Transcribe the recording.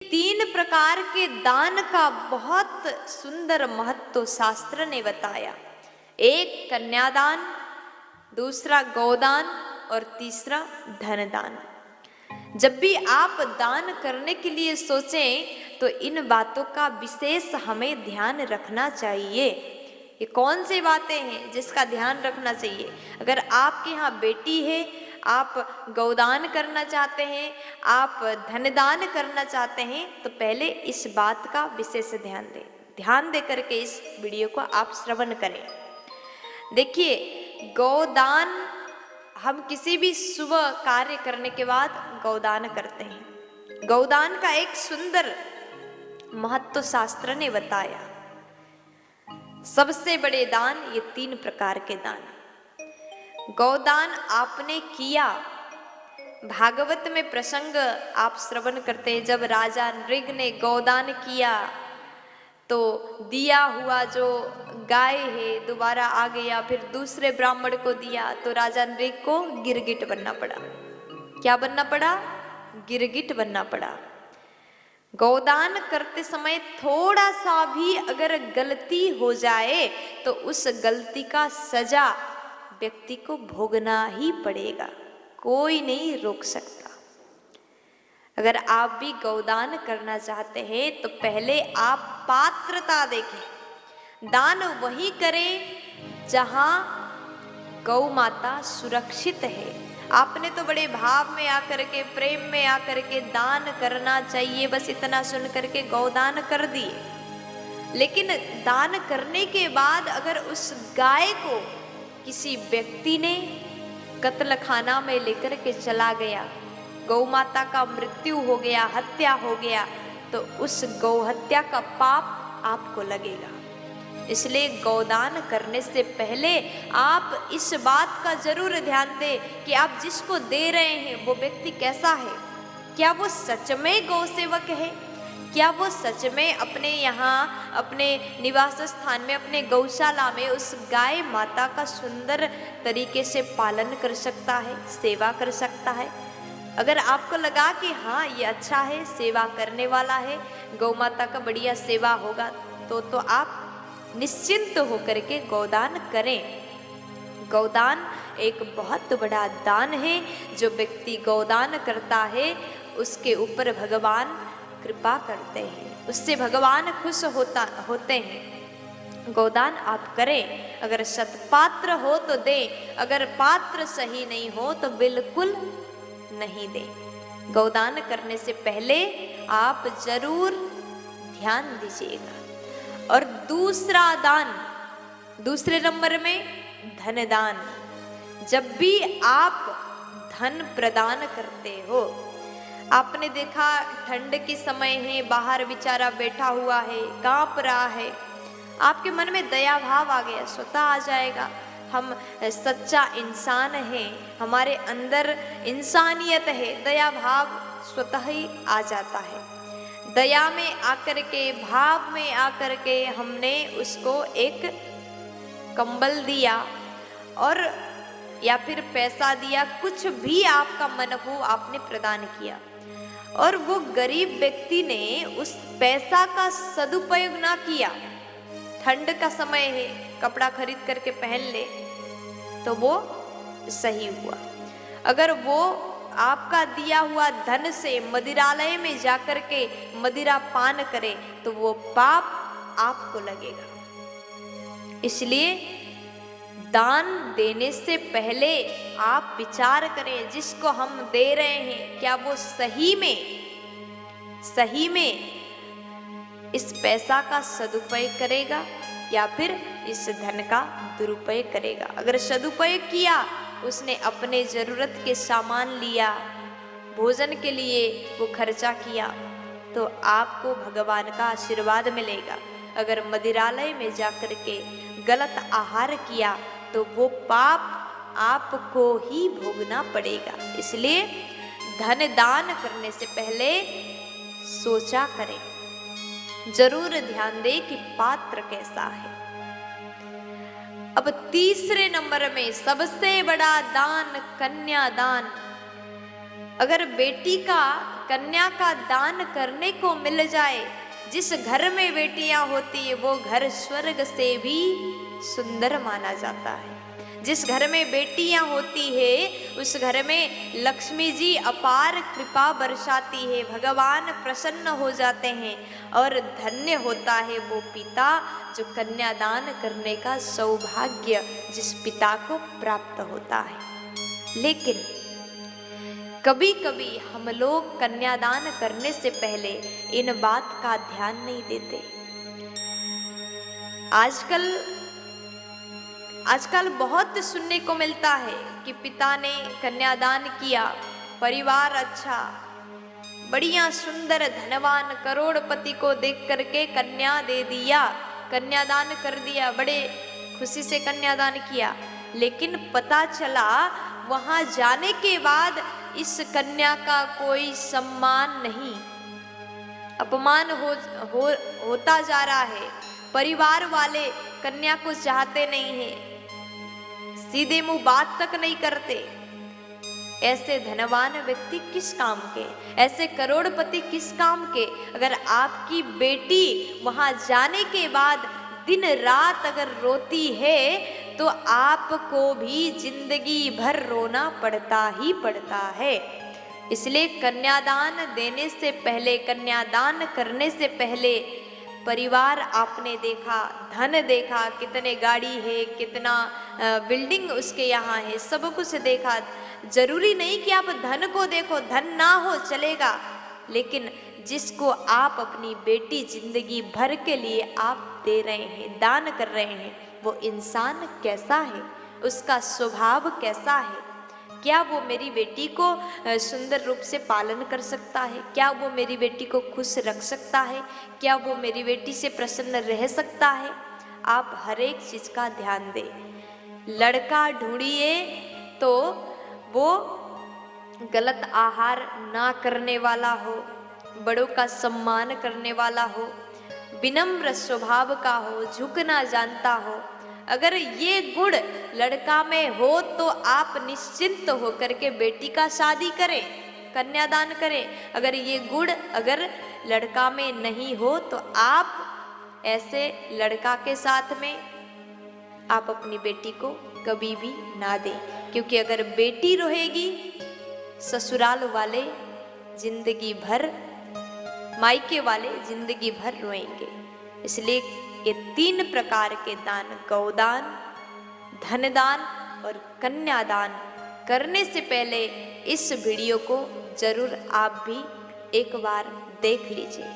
तीन प्रकार के दान का बहुत सुंदर महत्व शास्त्र ने बताया। एक कन्यादान, दूसरा गौदान और तीसरा धनदान। जब भी आप दान करने के लिए सोचें तो इन बातों का विशेष हमें ध्यान रखना चाहिए। ये कौन सी बातें हैं जिसका ध्यान रखना चाहिए? अगर आपके यहाँ बेटी है, आप गौदान करना चाहते हैं, आप धनदान करना चाहते हैं, तो पहले इस बात का विशेष ध्यान दें। ध्यान दे करके इस वीडियो को आप श्रवण करें। देखिए, गौदान हम किसी भी शुभ कार्य करने के बाद गौदान करते हैं। गौदान का एक सुंदर महत्व शास्त्र ने बताया। सबसे बड़े दान ये तीन प्रकार के दान। गौदान आपने किया, भागवत में प्रसंग आप श्रवण करते हैं, जब राजा नृग ने गौदान किया तो दिया हुआ जो गाय है दोबारा आ गया, फिर दूसरे ब्राह्मण को दिया तो राजा नृग को गिरगिट बनना पड़ा। क्या बनना पड़ा? गिरगिट बनना पड़ा। गौदान करते समय थोड़ा सा भी अगर गलती हो जाए तो उस गलती का सजा व्यक्ति को भोगना ही पड़ेगा, कोई नहीं रोक सकता। अगर आप भी गौदान करना चाहते हैं तो पहले आप पात्रता देखें। दान वहीं करें जहां गौ माता सुरक्षित है। आपने तो बड़े भाव में आकर के, प्रेम में आकर के दान करना चाहिए, बस इतना सुन करके गौदान कर दिए। लेकिन दान करने के बाद अगर उस गाय को किसी व्यक्ति ने कत्ल खाना में लेकर के चला गया, गौ माता का मृत्यु हो गया, हत्या हो गया, तो उस गौ हत्या का पाप आपको लगेगा। इसलिए गौदान करने से पहले आप इस बात का जरूर ध्यान दें कि आप जिसको दे रहे हैं वो व्यक्ति कैसा है। क्या वो सच में गौ सेवक है? क्या वो सच में अपने यहाँ, अपने निवास स्थान में, अपने गौशाला में उस गाय माता का सुंदर तरीके से पालन कर सकता है, सेवा कर सकता है? अगर आपको लगा कि हाँ ये अच्छा है, सेवा करने वाला है, गौ माता का बढ़िया सेवा होगा, तो आप निश्चिंत होकर के गौदान करें। गौदान एक बहुत बड़ा दान है। जो व्यक्ति गौदान करता है उसके ऊपर भगवान कृपा करते हैं, उससे भगवान खुश होते हैं। गौदान आप करें। अगर सत्पात्र हो तो दें, अगर पात्र सही नहीं हो तो बिल्कुल नहीं दें। गौदान करने से पहले आप जरूर ध्यान दीजिएगा। और दूसरा दान, दूसरे नंबर में धनदान। जब भी आप धन प्रदान करते हो, आपने देखा ठंड के समय है, बाहर बेचारा बैठा हुआ है, कांप रहा है, आपके मन में दया भाव आ गया, स्वतः आ जाएगा। हम सच्चा इंसान हैं, हमारे अंदर इंसानियत है, दया भाव स्वतः ही आ जाता है। दया में आकर के, भाव में आकर के हमने उसको एक कंबल दिया और या फिर पैसा दिया, कुछ भी आपका मन हो आपने प्रदान किया, और वो गरीब व्यक्ति ने उस पैसा का सदुपयोग ना किया। ठंड का समय है, कपड़ा खरीद करके पहन ले तो वो सही हुआ। अगर वो आपका दिया हुआ धन से मदिरालय में जाकर के मदिरा पान करे तो वो पाप आपको लगेगा। इसलिए दान देने से पहले आप विचार करें, जिसको हम दे रहे हैं क्या वो सही में इस पैसा का सदुपयोग करेगा या फिर इस धन का दुरुपयोग करेगा। अगर सदुपयोग किया, उसने अपने जरूरत के सामान लिया, भोजन के लिए वो खर्चा किया, तो आपको भगवान का आशीर्वाद मिलेगा। अगर मदिरालय में जाकर के गलत आहार किया तो वो पाप आपको ही भोगना पड़ेगा। इसलिए धन दान करने से पहले सोचा करें, जरूर ध्यान दें कि पात्र कैसा है। अब तीसरे नंबर में सबसे बड़ा दान कन्यादान। अगर बेटी का कन्या का दान करने को मिल जाए, जिस घर में बेटियां होती है वो घर स्वर्ग से भी सुंदर माना जाता है। जिस घर में बेटियां होती है उस घर में लक्ष्मी जी अपार कृपा बरसाती है, भगवान प्रसन्न हो जाते हैं और धन्य होता है वो पिता जो कन्यादान करने का सौभाग्य जिस पिता को प्राप्त होता है। लेकिन कभी कभी हम लोग कन्यादान करने से पहले इन बात का ध्यान नहीं देते। आजकल बहुत सुनने को मिलता है कि पिता ने कन्यादान किया, परिवार अच्छा, बढ़िया सुंदर धनवान करोड़पति को देख करके कन्या दे दिया, कन्यादान कर दिया, बड़े खुशी से कन्यादान किया। लेकिन पता चला वहां जाने के बाद इस कन्या का कोई सम्मान नहीं, अपमान होता जा रहा है। परिवार वाले कन्या को चाहते नहीं है, सीधे मुंह बात तक नहीं करते। ऐसे धनवान व्यक्ति किस काम के, ऐसे करोड़पति किस काम के? अगर आपकी बेटी वहां जाने के बाद दिन रात अगर रोती है तो आपको भी जिंदगी भर रोना पड़ता ही पड़ता है। इसलिए कन्यादान देने से पहले, कन्यादान करने से पहले परिवार आपने देखा, धन देखा, कितने गाड़ी है, कितना बिल्डिंग उसके यहाँ है, सब कुछ देखा। जरूरी नहीं कि आप धन को देखो, धन ना हो चलेगा, लेकिन जिसको आप अपनी बेटी जिंदगी भर के लिए आप दे रहे हैं, दान कर रहे हैं, वो इंसान कैसा है, उसका स्वभाव कैसा है, क्या वो मेरी बेटी को सुंदर रूप से पालन कर सकता है, क्या वो मेरी बेटी को खुश रख सकता है, क्या वो मेरी बेटी से प्रसन्न रह सकता है। आप हर एक चीज़ का ध्यान दें। लड़का ढूंढिए तो वो गलत आहार ना करने वाला हो, बड़ों का सम्मान करने वाला हो, विनम्र स्वभाव का हो, झुकना जानता हो। अगर ये गुण लड़का में हो तो आप निश्चिंत होकर के बेटी का शादी करें, कन्यादान करें। अगर ये गुण अगर लड़का में नहीं हो तो आप ऐसे लड़का के साथ में आप अपनी बेटी को कभी भी ना दें, क्योंकि अगर बेटी रहेगी ससुराल वाले जिंदगी भर, मायके वाले जिंदगी भर रोएंगे। इसलिए ये 3 प्रकार के दान, गौदान, धनदान और कन्यादान करने से पहले इस वीडियो को जरूर आप भी एक बार देख लीजिए।